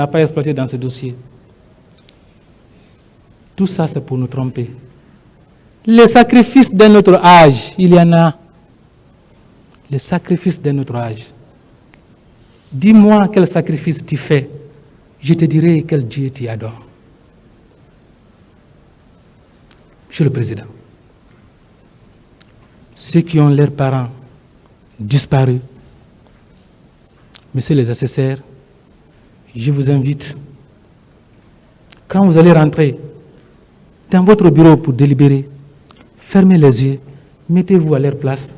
n'a pas exploité dans ce dossier. Tout ça, c'est pour nous tromper. Les sacrifices de notre âge, il y en a. Les sacrifices de notre âge. Dis-moi quel sacrifice tu fais, je te dirai quel Dieu tu adores. Monsieur le Président, ceux qui ont leurs parents disparus, messieurs les assesseurs, je vous invite, quand vous allez rentrer dans votre bureau pour délibérer, fermez les yeux, mettez-vous à leur place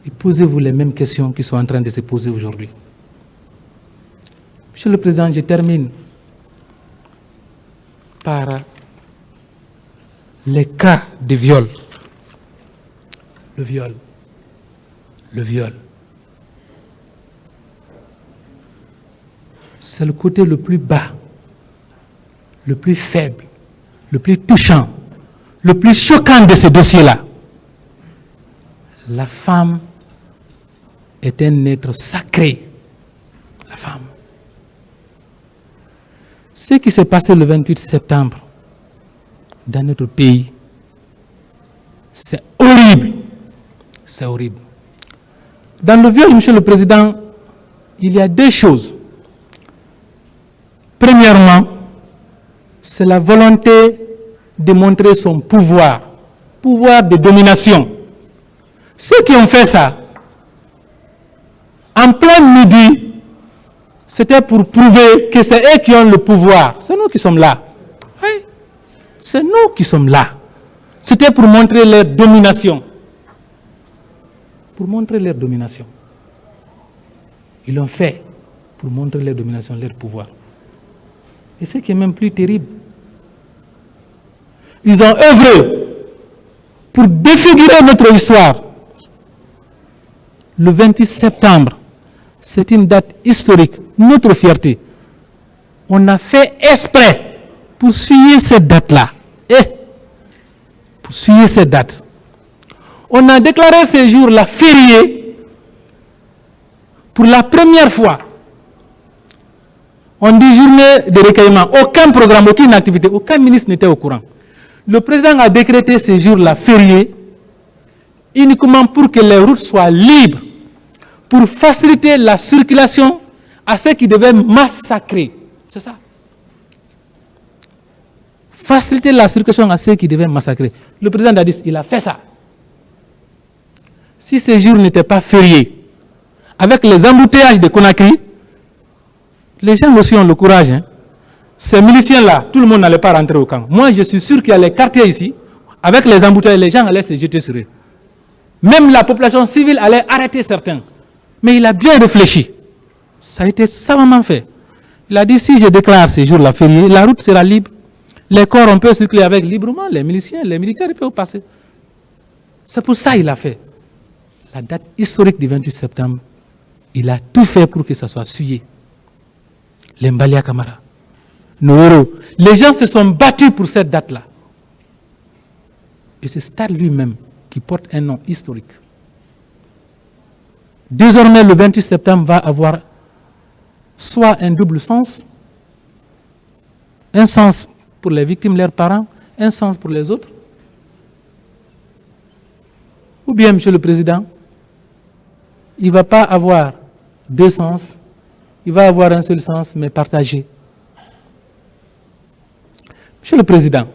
et posez-vous les mêmes questions qui sont en train de se poser aujourd'hui. Monsieur le Président, je termine par les cas de viol. Le viol. Le viol. C'est le côté le plus bas, le plus faible, le plus touchant, le plus choquant de ce dossier-là. La femme est un être sacré. La femme. Ce qui s'est passé le 28 septembre dans notre pays, c'est horrible. C'est horrible. Dans le viol, Monsieur le Président, il y a deux choses. Premièrement, c'est la volonté de montrer son pouvoir, pouvoir de domination. Ceux qui ont fait ça, en plein midi, c'était pour prouver que c'est eux qui ont le pouvoir. C'est nous qui sommes là. Oui, c'est nous qui sommes là. C'était pour montrer leur domination. Pour montrer leur domination. Ils l'ont fait pour montrer leur domination, leur pouvoir. Et ce qui est même plus terrible, ils ont œuvré pour défigurer notre histoire. Le 28 septembre, c'est une date historique, notre fierté. On a fait exprès pour suivre cette date-là. Pour suivre cette date. On a déclaré ce jour-là férié pour la première fois. On dit journée de recueillement. Aucun programme, aucune activité, aucun ministre n'était au courant. Le président a décrété ce jour-là férié uniquement pour que les routes soient libres, pour faciliter la circulation à ceux qui devaient massacrer. C'est ça. Faciliter la circulation à ceux qui devaient massacrer. Le président Dadis, il a fait ça. Si ce jour n'était pas férié, avec les embouteillages de Conakry, les gens aussi ont le courage. Ces miliciens-là, tout le monde n'allait pas rentrer au camp. Moi, je suis sûr qu'il y a les quartiers ici, avec les embouteillages, les gens allaient se jeter sur eux. Même la population civile allait arrêter certains. Mais il a bien réfléchi. Ça a été savamment fait. Il a dit, si je déclare ce jour-là férié, la route sera libre. Les corps, on peut circuler avec librement. Les miliciens, les militaires, ils peuvent passer. C'est pour ça qu'il a fait. La date historique du 28 septembre, il a tout fait pour que ça soit suivi. Les Mbalia Camara, nos héros. Les gens se sont battus pour cette date-là. Et c'est Stade lui-même qui porte un nom historique. Désormais, le 28 septembre va avoir soit un double sens, un sens pour les victimes, leurs parents, un sens pour les autres. Ou bien, Monsieur le Président, il ne va pas avoir deux sens, il va avoir un seul sens, mais partagé. Monsieur le Président,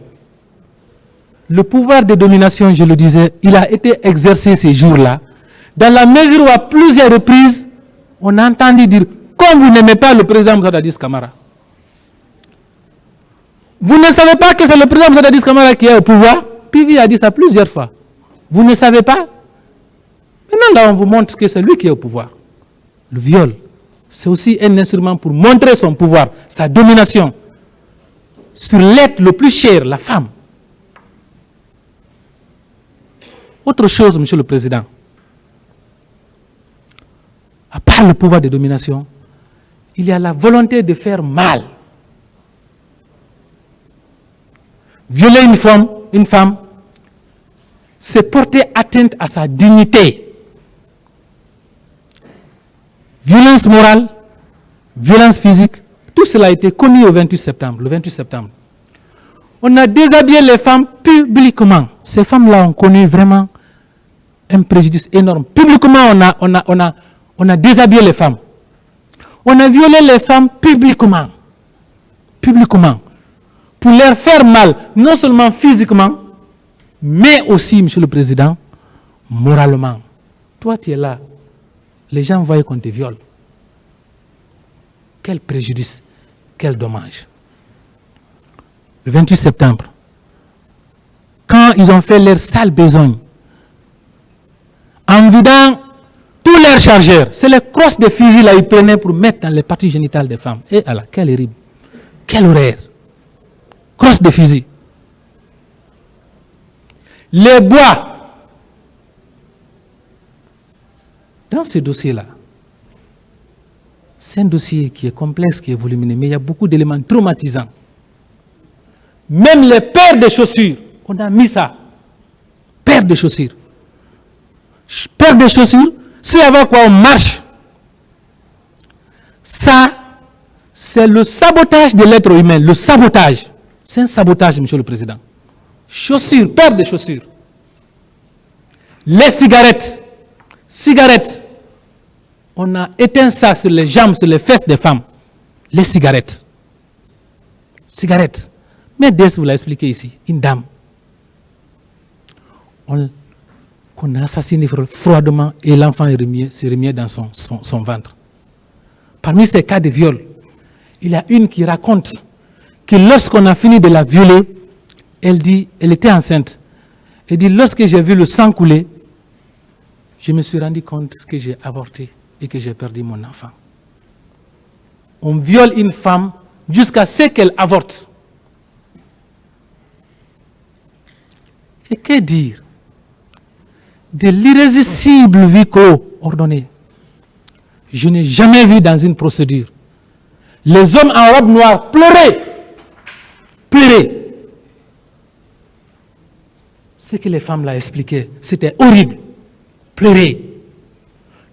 le pouvoir de domination, je le disais, il a été exercé ces jours-là, dans la mesure où à plusieurs reprises, on a entendu dire, comme vous n'aimez pas le président Moussa Dadis Camara, vous ne savez pas que c'est le président Moussa Dadis Camara qui est au pouvoir. Pivi a dit ça plusieurs fois. Vous ne savez pas? Maintenant, là, on vous montre que c'est lui qui est au pouvoir. Le viol, c'est aussi un instrument pour montrer son pouvoir, sa domination sur l'être le plus cher, la femme. Autre chose, Monsieur le Président, à part le pouvoir de domination, il y a la volonté de faire mal. Violer une femme, c'est porter atteinte à sa dignité. Violence morale, violence physique, tout cela a été connu au 28 septembre, le 28 septembre. On a déshabillé les femmes publiquement. Ces femmes-là ont connu vraiment un préjudice énorme. Publiquement, on a déshabillé les femmes. On a violé les femmes publiquement. Publiquement. Pour leur faire mal, non seulement physiquement, mais aussi, Monsieur le Président, moralement. Toi, tu es là. Les gens voient qu'on te viole. Quel préjudice, quel dommage. Le 28 septembre, quand ils ont fait leur sale besogne, en vidant tous leurs chargeurs, c'est les crosses de fusil là ils prenaient pour mettre dans les parties génitales des femmes. Et alors, quel horrible, quel horreur. Crosse de fusil. Les bois. Dans ce dossier-là, c'est un dossier qui est complexe, qui est volumineux, mais il y a beaucoup d'éléments traumatisants. Même les paires de chaussures, on a mis ça. Paires de chaussures. Paires de chaussures, c'est avec quoi on marche. Ça, c'est le sabotage de l'être humain, le sabotage. C'est un sabotage, Monsieur le Président. Chaussures, paires de chaussures. Les cigarettes. Cigarettes. On a éteint ça sur les jambes, sur les fesses des femmes. Les cigarettes. Cigarettes. Mais Dès vous l'a expliqué ici, une dame. Qu'on a assassiné froidement et l'enfant s'est remis dans son ventre. Parmi ces cas de viol, il y a une qui raconte que lorsqu'on a fini de la violer, elle dit, elle était enceinte. Elle dit, lorsque j'ai vu le sang couler, je me suis rendu compte que j'ai avorté et que j'ai perdu mon enfant. On viole une femme jusqu'à ce qu'elle avorte. Et que dire de l'irrésistible huis clos ordonné? Je n'ai jamais vu dans une procédure les hommes en robe noire pleurer. Pleurer. Ce que les femmes l'ont expliqué, c'était horrible. Pleurer.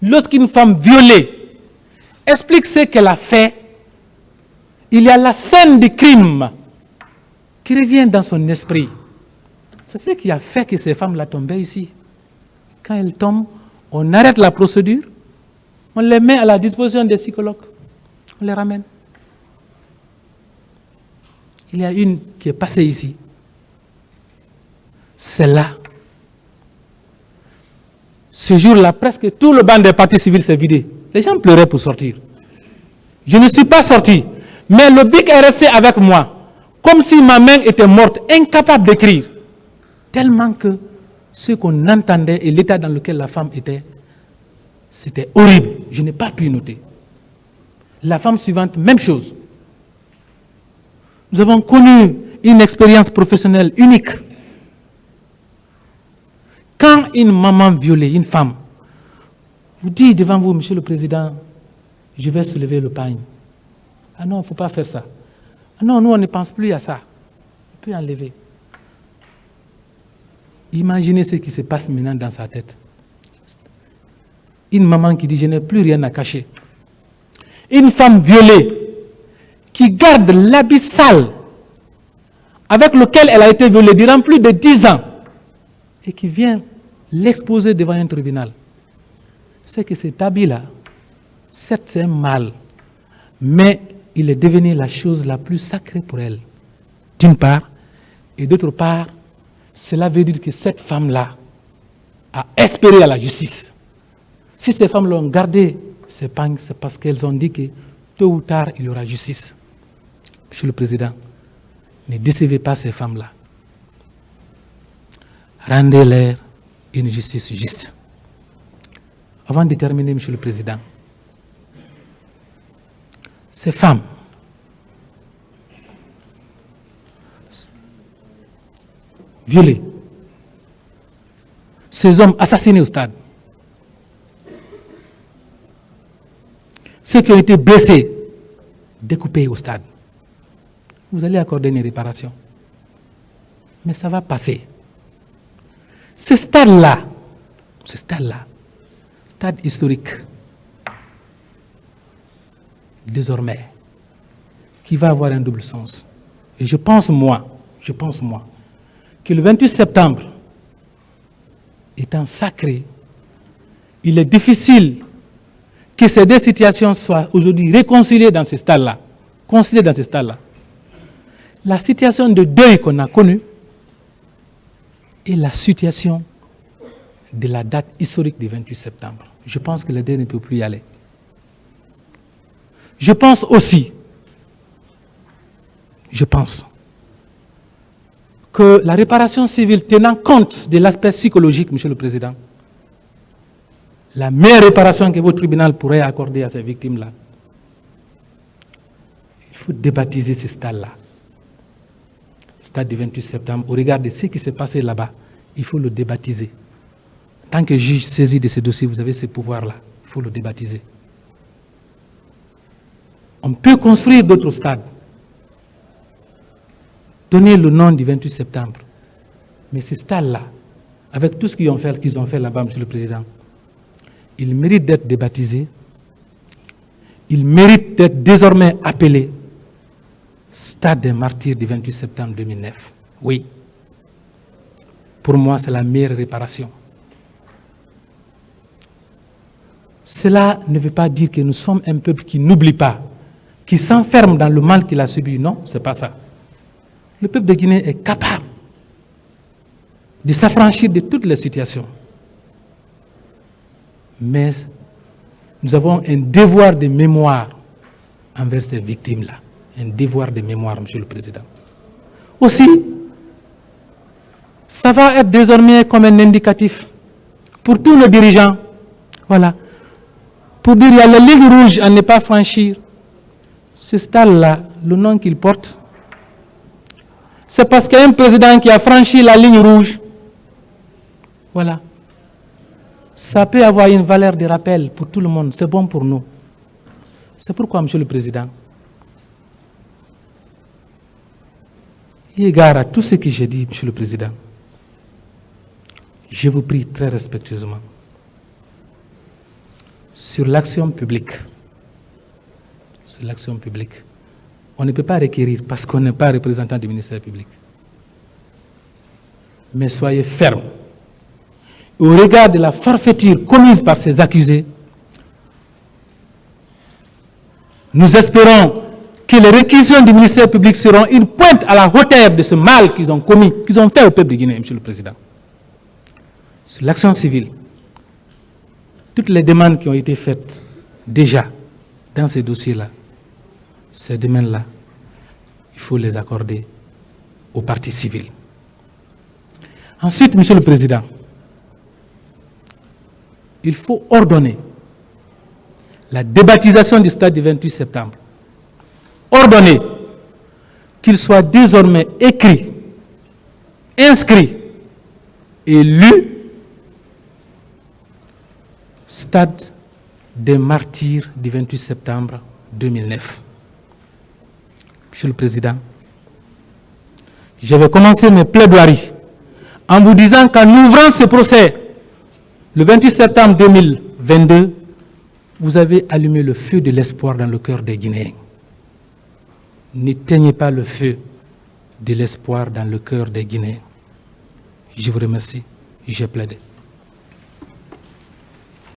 Lorsqu'une femme violée explique ce qu'elle a fait, il y a la scène du crime qui revient dans son esprit. C'est ce qui a fait que ces femmes-là tombaient ici. Quand elles tombent, on arrête la procédure, on les met à la disposition des psychologues, on les ramène. Il y a une qui est passée ici. Celle-là. Ce jour-là, presque tout le banc des partis civils s'est vidé. Les gens pleuraient pour sortir. Je ne suis pas sorti, mais le bic est resté avec moi, comme si ma main était morte, incapable d'écrire. Tellement que ce qu'on entendait et l'état dans lequel la femme était, c'était horrible. Je n'ai pas pu noter. La femme suivante, même chose. Nous avons connu une expérience professionnelle unique. Quand une maman violée, une femme, vous dit devant vous, Monsieur le Président, je vais soulever le pagne. Ah non, il ne faut pas faire ça. Ah non, nous, on ne pense plus à ça. On peut enlever. Imaginez ce qui se passe maintenant dans sa tête. Une maman qui dit, je n'ai plus rien à cacher. Une femme violée qui garde l'habit sale avec lequel elle a été violée durant plus de 10 ans et qui vient l'exposer devant un tribunal. C'est que cet habit-là, certes c'est un mal, mais il est devenu la chose la plus sacrée pour elle, d'une part, et d'autre part, cela veut dire que cette femme-là a espéré à la justice. Si ces femmes l'ont gardé, ces pagnes, c'est parce qu'elles ont dit que tôt ou tard, il y aura justice. Monsieur le Président, ne décevez pas ces femmes-là. Rendez-leur une justice juste. Avant de terminer, Monsieur le Président, ces femmes, violés, ces hommes assassinés au stade, ceux qui ont été blessés, découpés au stade, vous allez accorder une réparation. Mais ça va passer. Ce stade-là, stade historique, désormais, qui va avoir un double sens. Et je pense moi, que le 28 septembre, étant sacré, il est difficile que ces deux situations soient aujourd'hui réconciliées dans ce stade-là. La situation de deuil qu'on a connue et la situation de la date historique du 28 septembre. Je pense que les deux ne peuvent plus y aller. Je pense que la réparation civile, tenant compte de l'aspect psychologique, Monsieur le Président, la meilleure réparation que votre tribunal pourrait accorder à ces victimes-là, il faut débaptiser ce stade-là. Le stade du 28 septembre, au regard de ce qui s'est passé là-bas, il faut le débaptiser. En tant que juge saisi de ce dossier, vous avez ce pouvoir-là, il faut le débaptiser. On peut construire d'autres stades, donner le nom du 28 septembre. Mais ce stade-là, avec tout ce qu'ils ont fait là-bas, Monsieur le Président, il mérite d'être débaptisé. Il mérite d'être désormais appelé Stade des martyrs du 28 septembre 2009. Oui. Pour moi, c'est la meilleure réparation. Cela ne veut pas dire que nous sommes un peuple qui n'oublie pas, qui s'enferme dans le mal qu'il a subi. Non, ce n'est pas ça. Le peuple de Guinée est capable de s'affranchir de toutes les situations. Mais nous avons un devoir de mémoire envers ces victimes-là. Un devoir de mémoire, Monsieur le Président. Aussi, ça va être désormais comme un indicatif pour tous nos dirigeants. Voilà. Pour dire qu'il y a la ligne rouge à ne pas franchir. Ce stade-là, le nom qu'il porte, c'est parce qu'il y a un président qui a franchi la ligne rouge. Voilà. Ça peut avoir une valeur de rappel pour tout le monde. C'est bon pour nous. C'est pourquoi, Monsieur le Président, eu égard à tout ce que j'ai dit, Monsieur le Président, je vous prie très respectueusement, sur l'action publique, on ne peut pas requérir parce qu'on n'est pas représentant du ministère public. Mais soyez fermes. Au regard de la forfaiture commise par ces accusés, nous espérons que les réquisitions du ministère public seront une pointe à la hauteur de ce mal qu'ils ont commis, qu'ils ont fait au peuple de Guinée, Monsieur le Président. Sur l'action civile, toutes les demandes qui ont été faites déjà dans ces dossiers-là, ces demandes-là, il faut les accorder aux parties civiles. Ensuite, Monsieur le Président, il faut ordonner la débaptisation du stade du 28 septembre. Ordonner qu'il soit désormais écrit, inscrit et lu Stade des martyrs du 28 septembre 2009. Monsieur le Président, je vais commencer mes plaidoiries en vous disant qu'en ouvrant ce procès, le 28 septembre 2022, vous avez allumé le feu de l'espoir dans le cœur des Guinéens. N'éteignez pas le feu de l'espoir dans le cœur des Guinéens. Je vous remercie. J'ai plaidé.